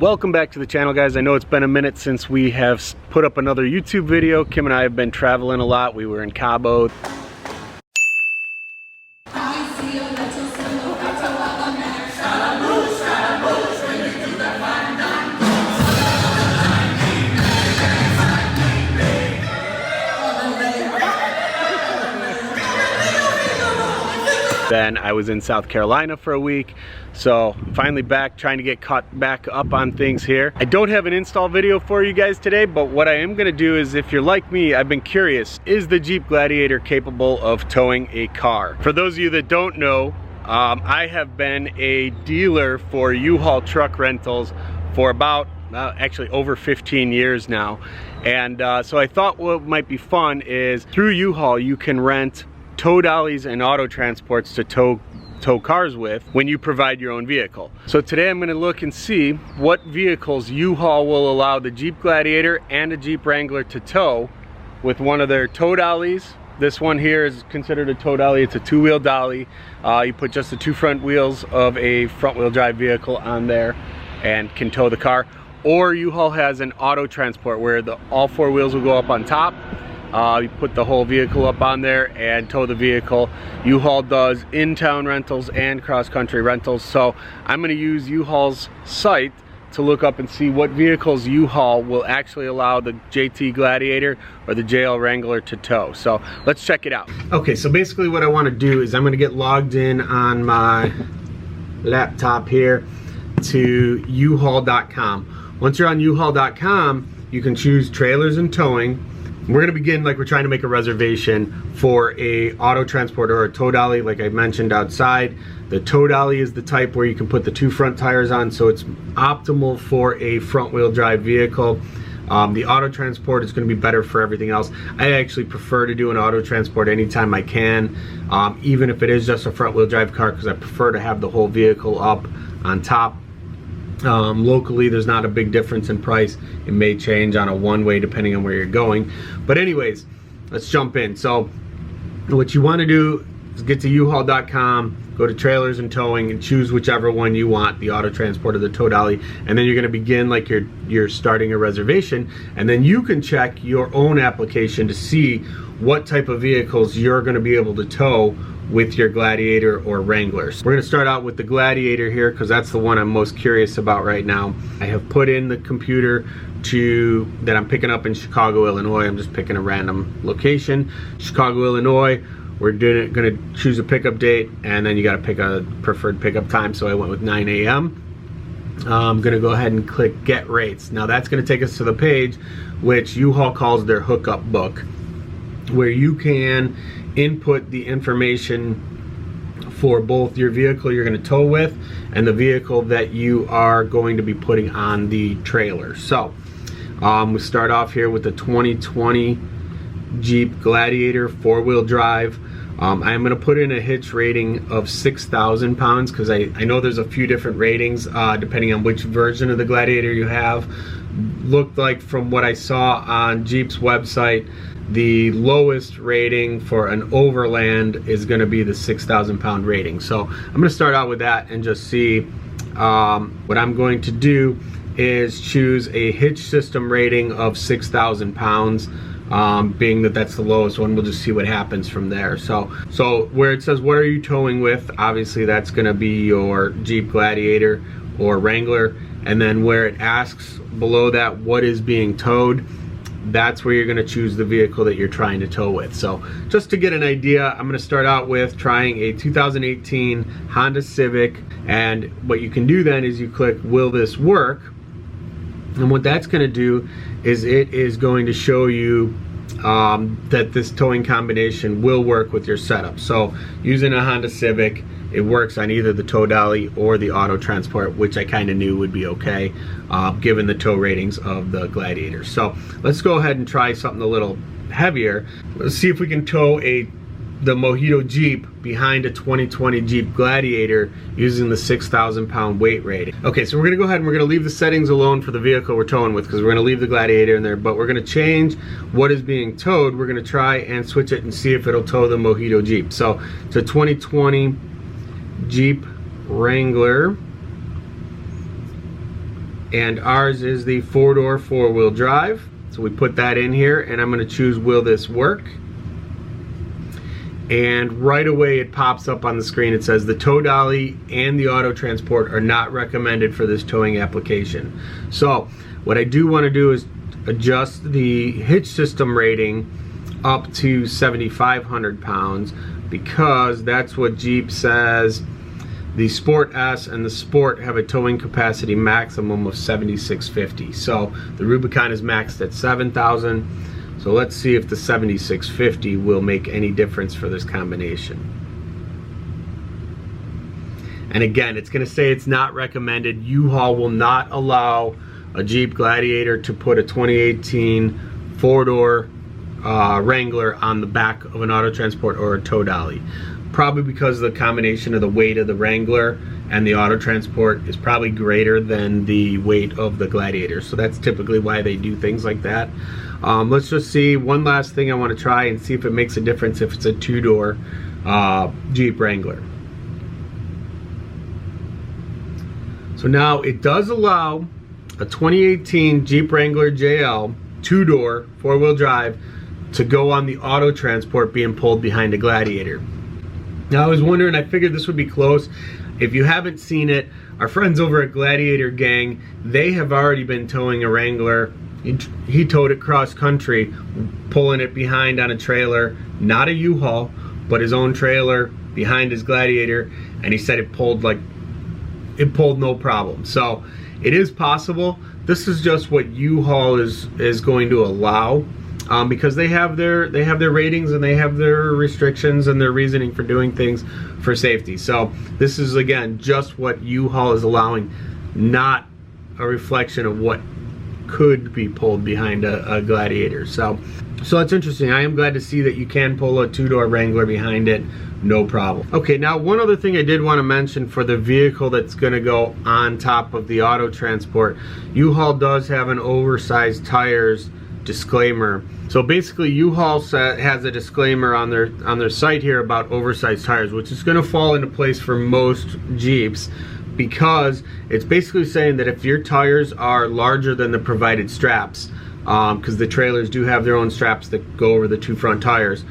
Welcome back to the channel, guys. I know it's been a minute since we have put up another YouTube video. Kim and I have been traveling a lot. We were in Cabo. Then I was in South Carolina for a week, so finally back, trying to get caught back up on things here. I don't have an install video for you guys today, but what I am going to do is, if you're like me, I've been curious, is the Jeep Gladiator capable of towing a car? For those of you that don't know, I have been a dealer for U-Haul truck rentals for about actually over 15 years now, and so I thought what might be fun is through U-Haul you can rent tow dollies and auto transports to tow cars with when you provide your own vehicle. So today I'm going to look and see what vehicles U-Haul will allow the Jeep Gladiator and a Jeep Wrangler to tow with one of their tow dollies. This one here is considered a tow dolly. It's a two-wheel dolly. You put just the two front wheels of a front-wheel drive vehicle on there and can tow the car. Or U-Haul has an auto transport where all four wheels will go up on top. You put the whole vehicle up on there and tow the vehicle. U-Haul does in-town rentals and cross-country rentals. So I'm going to use U-Haul's site to look up and see what vehicles U-Haul will actually allow the JT Gladiator or the JL Wrangler to tow. So let's check it out. Okay, so basically what I want to do is I'm going to get logged in on my laptop here to UHaul.com. Once you're on UHaul.com, you can choose trailers and towing. We're going to begin like we're trying to make a reservation for a auto transport or a tow dolly, like I mentioned outside. The tow dolly is the type where you can put the two front tires on, so it's optimal for a front wheel drive vehicle. The auto transport is going to be better for everything else. I actually prefer to do an auto transport anytime I can, even if it is just a front wheel drive car, because I prefer to have the whole vehicle up on top. Locally there's not a big difference in price. It may change on a one-way depending on where you're going, but anyways, let's jump in. So what you want to do is get to uhaul.com, go to trailers and towing, and choose whichever one you want, the auto transport or the tow dolly, and then you're going to begin like you're starting a reservation, and then you can check your own application to see what type of vehicles you're going to be able to tow with your Gladiator or Wranglers. We're going to start out with the Gladiator here because that's the one I'm most curious about right now. I have put in the computer that I'm picking up in Chicago, Illinois. I'm just picking a random location. Chicago, Illinois. We're going to choose a pickup date, and then you got to pick a preferred pickup time, so I went with 9 a.m. I'm going to go ahead and click Get Rates. Now that's going to take us to the page which U-Haul calls their Hookup book, where you can input the information for both your vehicle you're going to tow with and the vehicle that you are going to be putting on the trailer. So we start off here with the 2020 Jeep Gladiator four-wheel drive. I'm going to put in a hitch rating of 6,000 pounds because I know there's a few different ratings depending on which version of the Gladiator you have. Looked like from what I saw on Jeep's website, the lowest rating for an overland is going to be the 6,000 pound rating. So I'm going to start out with that and just see. What I'm going to do is choose a hitch system rating of 6,000 pounds. Being that that's the lowest one, we'll just see what happens from there. So where it says what are you towing with, obviously that's going to be your Jeep Gladiator or Wrangler, and then where it asks below that what is being towed, that's where you're going to choose the vehicle that you're trying to tow with. So just to get an idea, I'm going to start out with trying a 2018 Honda Civic, and what you can do then is you click will this work, and what that's going to do is it is going to show you that this towing combination will work with your setup. So using a Honda Civic, it works on either the tow dolly or the auto transport, which I kind of knew would be okay given the tow ratings of the Gladiator. So let's go ahead and try something a little heavier. Let's see if we can tow the Mojito Jeep behind a 2020 Jeep Gladiator using the 6,000 pound weight rating. Okay, so we're gonna go ahead and we're gonna leave the settings alone for the vehicle we're towing with because we're gonna leave the Gladiator in there, but we're gonna change what is being towed. We're gonna try and switch it and see if it'll tow the Mojito Jeep. So it's a 2020 Jeep Wrangler, and ours is the 4-door 4-wheel drive. So we put that in here, and I'm going to choose will this work, and right away it pops up on the screen. It says the tow dolly and the auto transport are not recommended for this towing application. So what I do want to do is adjust the hitch system rating up to 7,500 pounds, because that's what Jeep says. The Sport S and the Sport have a towing capacity maximum of 7,650. So the Rubicon is maxed at 7,000. So let's see if the 7,650 will make any difference for this combination. And again, it's going to say it's not recommended. U-Haul will not allow a Jeep Gladiator to put a 2018 4-door Wrangler on the back of an auto transport or a tow dolly. Probably because the combination of the weight of the Wrangler and the auto transport is probably greater than the weight of the Gladiator. So that's typically why they do things like that. Let's just see, one last thing I want to try and see if it makes a difference if it's a 2-door Jeep Wrangler. So now it does allow a 2018 Jeep Wrangler JL 2-door 4-wheel drive to go on the auto transport being pulled behind a Gladiator. Now I was wondering, I figured this would be close. If you haven't seen it, our friends over at Gladiator Gang, they have already been towing a Wrangler. He towed it cross country, pulling it behind on a trailer, not a U-Haul, but his own trailer behind his Gladiator, and he said it pulled no problem. So it is possible. This is just what U-Haul is going to allow. Because they have their ratings and they have their restrictions and their reasoning for doing things for safety. So this is, again, just what U-Haul is allowing, not a reflection of what could be pulled behind a Gladiator. So it's interesting. I am glad to see that you can pull a 2-door Wrangler behind it, no problem. Okay, now one other thing I did want to mention for the vehicle that's going to go on top of the auto transport, U-Haul does have an oversized tires disclaimer. So basically U-Haul has a disclaimer on their site here about oversized tires, which is going to fall into place for most Jeeps, because it's basically saying that if your tires are larger than the provided straps, because the trailers do have their own straps that go over the 2 front tires,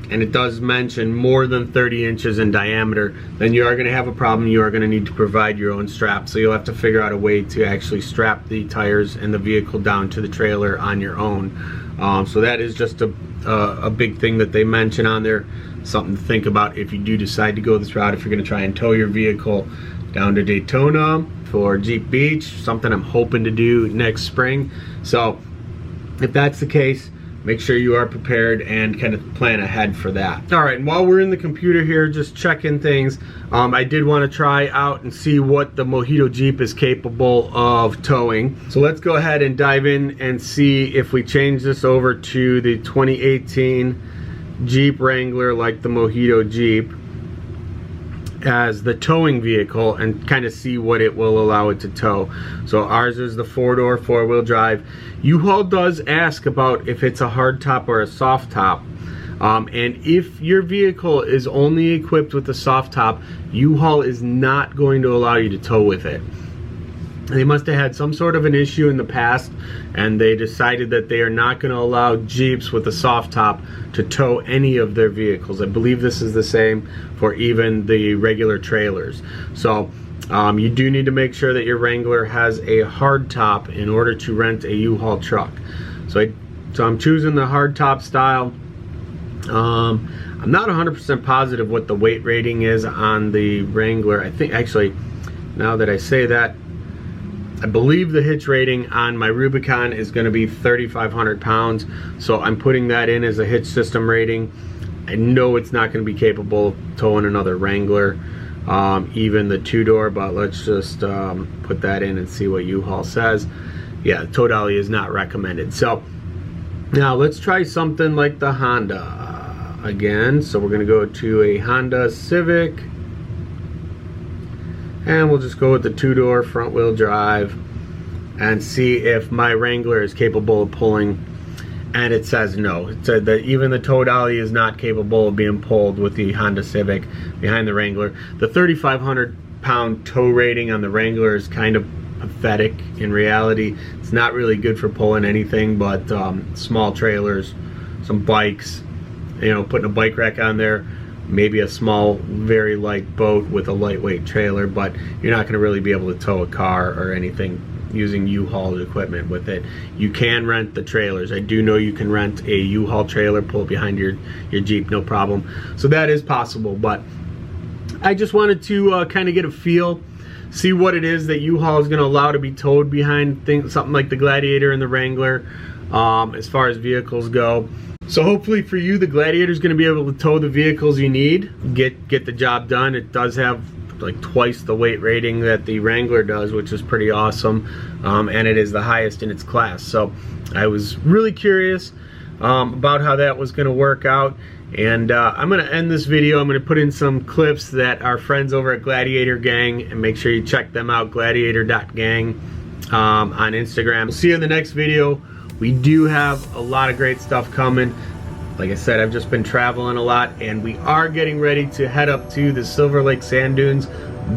and it does mention more than 30 inches in diameter, then you are going to have a problem. You are going to need to provide your own strap. So you'll have to figure out a way to actually strap the tires and the vehicle down to the trailer on your own. So that is just a big thing that they mention on there. Something to think about if you do decide to go this route, if you're going to try and tow your vehicle down to Daytona for Jeep Beach, something I'm hoping to do next spring. So if that's the case, make sure you are prepared and kind of plan ahead for that. All right, and while we're in the computer here, just checking things, I did want to try out and see what the Mojito Jeep is capable of towing. So let's go ahead and dive in and see if we change this over to the 2018 Jeep Wrangler, like the Mojito Jeep, as the towing vehicle, and kind of see what it will allow it to tow. So ours is the 4-door 4-wheel drive. U-Haul does ask about if it's a hard top or a soft top, and if your vehicle is only equipped with a soft top, U-Haul is not going to allow you to tow with it. They must have had some sort of an issue in the past, and they decided that they are not going to allow Jeeps with a soft top to tow any of their vehicles. I believe this is the same for even the regular trailers. So you do need to make sure that your Wrangler has a hard top in order to rent a U-Haul truck. So I'm choosing the hard top style. I'm not 100% positive what the weight rating is on the Wrangler. I think, actually, now that I say that, I believe the hitch rating on my Rubicon is going to be 3,500 pounds, so I'm putting that in as a hitch system rating. I know it's not going to be capable of towing another Wrangler, even the 2-door, but let's just put that in and see what U-Haul says. Yeah, tow dolly is not recommended. So now let's try something like the Honda again. So we're going to go to a Honda Civic, and we'll just go with the 2-door front wheel drive and see if my Wrangler is capable of pulling. And it says no. It said that even the tow dolly is not capable of being pulled with the Honda Civic behind the Wrangler. The 3,500 pound tow rating on the Wrangler is kind of pathetic. In reality, it's not really good for pulling anything but small trailers, some bikes, you know, putting a bike rack on there, maybe a small, very light boat with a lightweight trailer, but you're not going to really be able to tow a car or anything using U-Haul equipment with it. You can rent the trailers. I do know you can rent a U-Haul trailer, pull it behind your Jeep, no problem. So that is possible, but I just wanted to kind of get a feel, see what it is that U-Haul is going to allow to be towed behind things, something like the Gladiator and the Wrangler, as far as vehicles go. So hopefully for you, the Gladiator is going to be able to tow the vehicles you need, get the job done. It does have like twice the weight rating that the Wrangler does, which is pretty awesome, and it is the highest in its class. So I was really curious about how that was going to work out, and I'm going to end this video. I'm going to put in some clips that our friends over at Gladiator Gang, and make sure you check them out, gladiator.gang on Instagram. We'll see you in the next video. We do have a lot of great stuff coming. Like I said, I've just been traveling a lot, and we are getting ready to head up to the Silver Lake Sand Dunes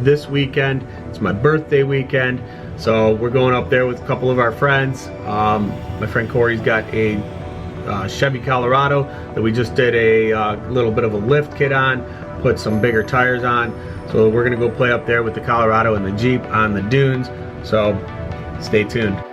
this weekend. It's my birthday weekend, so we're going up there with a couple of our friends. My friend Corey's got a Chevy Colorado that we just did a little bit of a lift kit on, put some bigger tires on. So we're gonna go play up there with the Colorado and the Jeep on the dunes. So stay tuned.